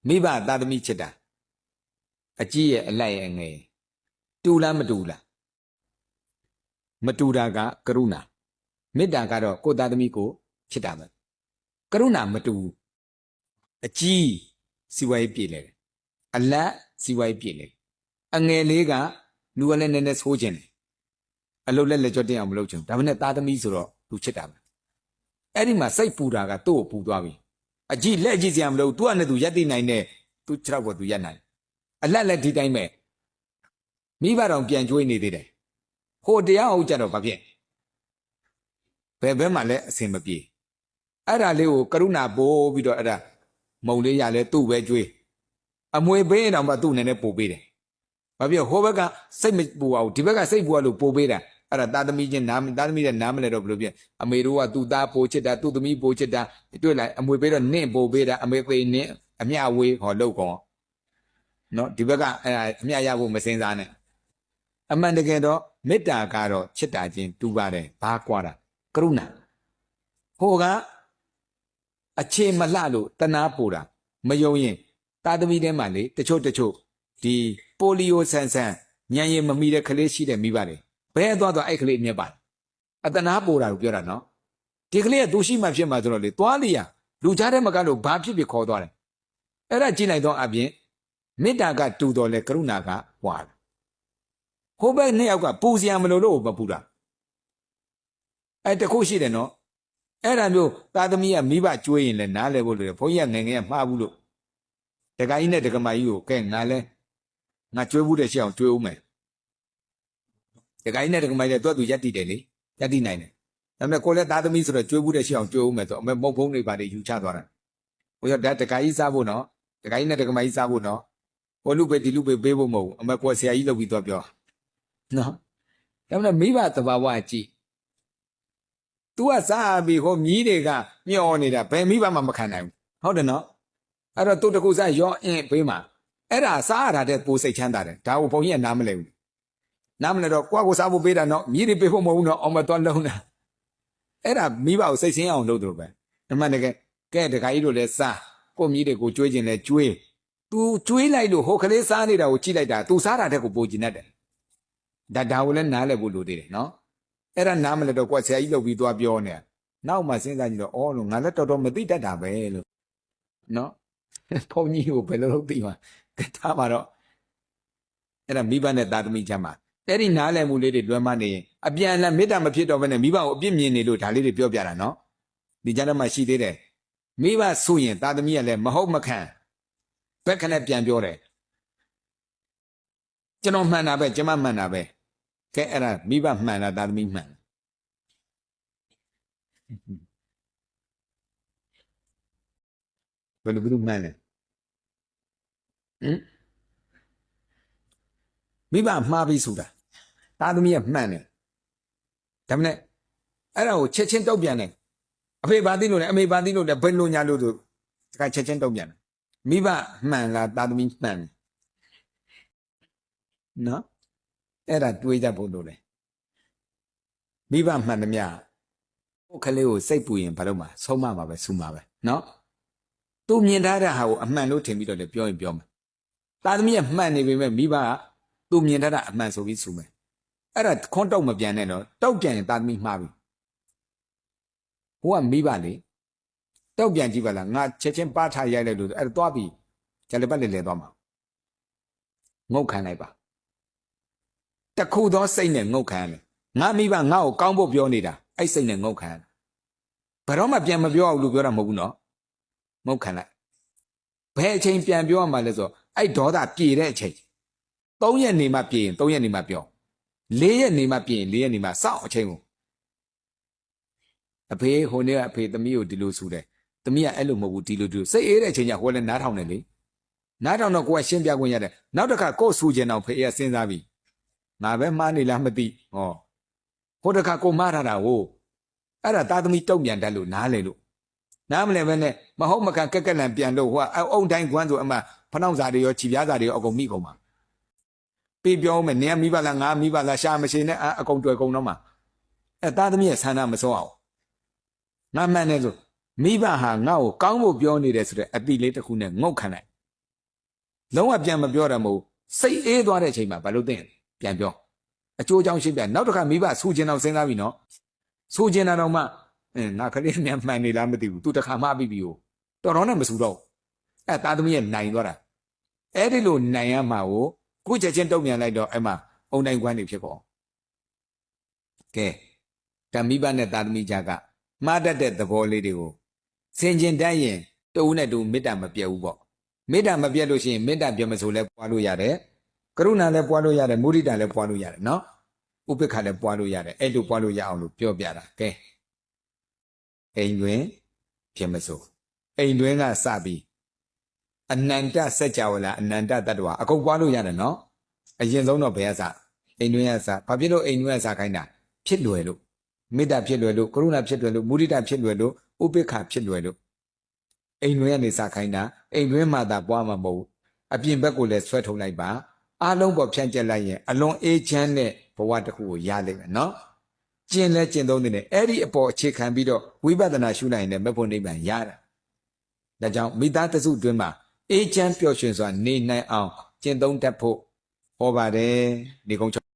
မိဘသာသမီချစ်တာအကြီးရဲ့အလိုက်ရဲ့ငယ်တူလားမတူလားမတူတာကကရုဏာမေတ္တာကတော့ကိုယ်သားသမီးကိုချစ်တာပဲကရုဏာမတူအကြီးစီဝါရေးပြည့်လေအလတ်စီဝါရေးပြည့်လေအငယ်လေးကလူကလည်းနည်းနည်းဆိုးခြင်းတယ်အလုပ်လက်ကြော့တင်အောင်မလုပ်ချင်ဒါပေမဲ့သားသမီးဆိုတော့သူချစ်တာပဲအဲ့ဒီမှာစိတ်ပူတာကသူ့ကိုပူသွားပြီအကြီးလက်အကြီးစရာမလိုသူကလည်းသူရက်တည်နိုင်တဲ့သူခြေထောက်ပေါ်သူရက်နိုင်အလတ်လည်းဒီတိုင်းပဲမိဘတော်ပြန်ကြွေးနေသေးတယ်ဟိုတရားဟုတ်ကြတော့ဘာဖြစ်ဘယ်မှလည်းအစင်မပြေအဲ့ဒါလေးကိုကရုဏာပို့ပြီးတော့အဲ့ဒါမုံလေးရလဲသူ့ပဲကြွေးအမွေပေးရင်တော့မှသူ့အနေနဲ့ပို့ပေးတယ်ဘာဖြစ်ဟိုဘက်ကစိတ်မပူအောင်ဒီဘက်ကစိတ်ပူအောင်လို့ပို့ပေးတာအဲ့ဒါသားသမီးချင်းသားသမီးတဲ့နားမလဲတော့ဘယ်လိုဖြစ်အမေတို့ကသူ့သားပို့ချစ်တာသူ့သမီးပို့ချစ်တာတွေ့လိုက်အမွေပေးတော့နင့်ပို့ပေးတာအမေသိနင့်အမျှဝေးဟောလောက်ကောင်နော်ဒီဘက်ကအဲ့ဒါအမျှရဖို့မစင်စားနဲ့အမှန်တကယ်တော့မေတ္တာကတော့ချစ်တာချင်းတူပါတယ်ဘာကွာတာကရုဏာဟိုကအခြေမလှလို့တနာပူတာမယုံရင်သားသမီးထဲမှာလေတချို့ဒီပိုလီယိုဆန်ညံရင်မမီတဲ့ကလေးရှိတဲ့မိဘတွေဘဲသွားအဲ့ကလေးမြက်ပါအတနာပူတာကိုပြောတာနော်ဒီကလေးကသူရှိမှဖြစ်မှာဆိုတော့လေသွားလျာလူကြားထဲမှာကလို့ဘာဖြစ်ခေါ်သွားတယ်အဲ့ဒါကြည့်လိုက်တော့အပြင်မေတ္တာကတူတော်လဲကရုဏာကဝါတယ်ဟိုဘက်နှစ်ယောက်ကပူစရာမလိုလို့မပူတာအဲ့တခုရှိတယ်နော်အဲ့ဒါမျိုးသားသမီးကမိဘကျွေးရင်လည်းနားလဲဖို့လိုတယ်ဘုန်းကြီးကငယ်ငယ်မှားဘူးလို့တခါကြီးနဲ့တက္ကမကြီးကိုကဲငါကျွေးဘူးတဲ့ရှေ့အောင်ကျွေးဦးမယ်တခါကြီးနဲ့တက္ကမကြီးလည်းသူ့သူရက်တည်တယ်လေရက်တည်နိုင်တယ်ဒါပေမဲ့ကိုလည်းသားသမီးဆိုတော့ကျွေးဘူးတဲ့ရှေ့အောင်ကျွေးဦးမယ်ဆိုအမေမုတ်ဖုံးတွေပါလေယူချသွားတာဟိုရတခါကြီးစားဖို့နော်တခါကြီးနဲ့တက္ကမကြီးစားဖို့နော်ဟိုလူပဲဒီလူပဲပေးဖို့မဟုတ်ဘူးအမေကိုဆရာကြီးလုပ်ပြီးသွားပြောနော်ဒါပေမဲ့မိဘသဘာဝကြည့်तू ကစားပြီးဟိုမြီးတွေကမျောနေတာဘယ်မိဘမှမခံနိုင်ဘူးဟုတ်တယ်နော်အဲ့တော့သူတကူစားရောအင်းပေးမှာအဲ့ဒါစားရတာတဲ့ပိုစိတ်ချမ်းသာတယ်ဒါကိုဘုံကြီးကနားမလဲဘူးနားမလဲတော့ကိုစားဖို့ပေးတာနော်မြီးတွေပေးဖို့မဟုတ်ဘူးနော်အောင်မသွားလုံးတာအဲ့ဒါမိဘကိုစိတ်ဆင်းအောင်လုပ်တယ်ပဲအမှန်တကယ်ကဲတခါကြီးတို့လည်းစားကိုမြီးတွေကိုကျွေးခြင်းလဲကျွေး तू ကျွေးလိုက်လို့ဟိုကလေးစားနေတာကိုကြည့်လိုက်တာ तू စားတာတဲ့ကိုပိုကျင်တတ်တယ်ဒါကိုလည်းနားလဲဖို့လိုသေးတယ်နော်အဲ့ဒါနားမလဲတော့ကိုဆရာကြီးလုပ်ပြီးသွားပြောနေနောက်မှစဉ်းစားကြည့်တော့အော်လို့ငါလည်းတော်တော်မသိတတ်တာပဲလို့နော်ဘုန်းကြီးကိုဘယ်လိုလုပ်သိမှာဒါမှတော့အဲ့ဒါမိဘနဲ့သားသမီးချမ်းမှာအဲ့ဒီနားလဲမှုလေးတွေလွယ်မနေရင်အပြန်အလှန်မေတ္တာမဖြစ်တော့ဘဲနဲ့မိဘကိုအပြစ်မြင်နေလို့ဒါလေးတွေပြောပြတာနော်ဒီကြမ်းတော့မှရှိသေးတယ်မိဘဆိုရင်သားသမီးကလည်းမဟုတ်မခံဘက်ခနဲ့ပြန်ပြောတယ်ကျွန်တော်မှန်တာပဲကျွန်မမှန်တာပဲကဲအဲ့ဒါမိဘမှန်တာသားသမီးမှန်ဘယ်လိုမှန်လဲမိဘမှားပြီးဆိုတာသားသမီးကမှန်တယ်ဒါမနဲ့အဲ့ဒါကိုချက်ချင်းတုတ်ပြန်တယ်အဖေဘာသိလို့လဲအမေဘာသိလို့လဲဘယ်လိုညာလို့ဆိုတခါချက်ချင်းတုတ်ပြန်တယ်မိဘမှန်လားသားသမီးမှန်တယ်နော်အဲ့ဒါတွေးကြဖို့လို့လေမိဘမှန်သမျှကိုယ်ကလေးကိုစိတ်ပူရင်ဘာလို့မှဆုံးမမှာပဲဆူမှာပဲနော်သူမြင်ထားတဲ့ဟာကိုအမှန်လို့ထင်ပြီးတော့လေပြောရင်ပြောမယ်သားသမီးကမှန်နေပေမဲ့မိဘကသူမြင်ထားတာအမှန်ဆိုပြီးဆူမယ်အဲ့ဒါခွန်းတုတ်မပြန်နဲ့တော့တောက်ပြန်ရင်သားသမီးမှားပြီဟိုကမိဘလေတောက်ပြန်ကြည့်ပါလားငါချက်ချင်းပါထားရိုက်လိုက်လို့အဲ့ဒါသွားပြီးဂျလပတ်လေလဲသွားမှာငုတ်ခံလိုက်ပါတခုသောစိတ်နဲ့ငုတ်ခံရတယ်ငါမိဘငါ့ကိုကောင်းဖို့ပြောနေတာအဲ့စိတ်နဲ့ငုတ်ခံရတယ်ဘယ်တော့မှပြန်မပြောအောင်လို့ပြောတာမဟုတ်ဘူးနော်ငုတ်ခံလိုက်ဘယ်အချိန်ပြန်ပြောရမှာလဲဆိုအဲ့ဒေါသပြေတဲ့အချိန်3ရက်နေမှပြေရင်3ရက်နေမှပြော4ရက်နေမှပြေရင်4ရက်နေမှစောင့်အချိန်ကိုအဖေဟိုနေ့ကအဖေသမီးကိုဒီလိုဆူတယ်သမီးကအဲ့လိုမဟုတ်ဘူးဒီလိုစိတ်အေးတဲ့အချိန်ကျဟိုလည်းနားထောင်တယ်လေနားထောင်တော့ကိုကရှင်းပြခွင့်ရတယ်နောက်တစ်ခါကို့ဆူကျင်တော့ဖေကစဉ်းစားပြီးငါပဲမှားနေလားမသိဟောဟိုတခါကိုမှားထားတာကိုအဲ့ဒါသားသမီးတုံ့ပြန်တတ်လို့နားလေလို့နားမလဲပဲနဲ့မဟုတ်မကန်ကက်ကက်လန်ပြန်လို့ဟိုကအုံတိုင်းကွမ်းဆိုအမှဖနှောက်စာတွေရောခြိပြားစာတွေရောအကုန်မိကုန်ပါပြေပြောမယ်နင်ကမိဘလားငါမိဘလားရှာမရှိနဲ့အကုန်တွေ့ကုန်တော့မှာအဲ့သားသမီးရဲ့ဆန္ဒမစောအောင်ငါမှန်တယ်ဆိုမိဘဟာငါ့ကိုကောင်းဖို့ပြောနေတယ်ဆိုတဲ့အတိလေးတစ်ခုနဲ့ငုတ်ခံလိုက် လုံးဝပြန်မပြောရမို့စိတ်အေးသွားတဲ့အချိန်မှာဘာလို့သိရင်ပြန်ပြောအကျိုးအကြောင်းရှင်းပြနောက်တစ်ခါမိဘဆူကျင်အောင်စဉ်းစားပြီနော်ဆူကျင်တာတော့မှငါကလေးမြန်မှန်နေလားမသိဘူးသူတစ်ခါမှပြီးပြီတော်တော်နဲ့မဆူတော့သားသမီးရဲ့နိုင်သွားတာအဲ့ဒီလိုနိုင်ရမှာကိုကိုချက်ချင်းတုံ့ပြန်လိုက်တော့အဲ့မှာအုံနိုင်ကွမ်းနေဖြစ်ပေါ်ကဲဓမ္မိဘနဲ့သားသမီးကြားကမှားတတ်တဲ့သဘောလေးတွေကိုစင်ကျင်တတ်ရင်တူနဲ့တူမေတ္တာမပြတ်ဘူးပေါ့မေတ္တာမပြတ်လို့ရှိရင်မေတ္တာပြတ်မဆိုလဲပွားလို့ရတယ်ကရုဏာလည်းပွားလို့ရတယ်မုဒိတာလည်းပွားလို့ရတယ်နော်ဥပိ္ပခာလည်းပွားလို့ရတယ်အဲ့လိုပွားလို့ရအောင်လို့ပြောပြတာကဲအိမ်တွင်ဖြစ်မဆိုအိမ်တွင်ကစပြီးအနန္တစัจ java လာအနန္တတ attva အကုန်ပွားလို့ရတယ်နော်အရင်ဆုံးတော့ဘယ်ကစအိမ်တွင်ကစဘာဖြစ်လို့အိမ်တွင်ကစခိုင်းတာဖြစ်လွယ်လို့မေတ္တာဖြစ်လွယ်လို့ကရုဏာဖြစ်လွယ်လို့မုဒိတာဖြစ်လွယ်လို့ဥပိ္ပခာဖြစ်လွယ်လို့အိမ်တွင်ကနေစခိုင်းတာအိမ်တွင်မှသာပွားမှာမဟုတ်အပြင်ဘက်ကိုလည်းဆွဲထုတ်လိုက်ပါအားလုံးပေါ်ဖြန့်ကျက်လိုက်ရင်အလွန်အေးချမ်းတဲ့ဘဝတစ်ခုကိုရလိမ့်မယ်နော်ကျင့်လဲကျင့်သုံးတဲ့အဲ့ဒီအပေါ်အခြေခံပြီးတော့ဝိပဿနာရှုနိုင်တဲ့မေဖို့နိဗ္ဗာန်ရတာဒါကြောင့်မိသားစုအတွင်းမှာအေးချမ်းပျော်ရွှင်စွာနေနိုင်အောင်ကျင့်သုံးတတ်ဖို့ဟောပါတယ်နေကုန်း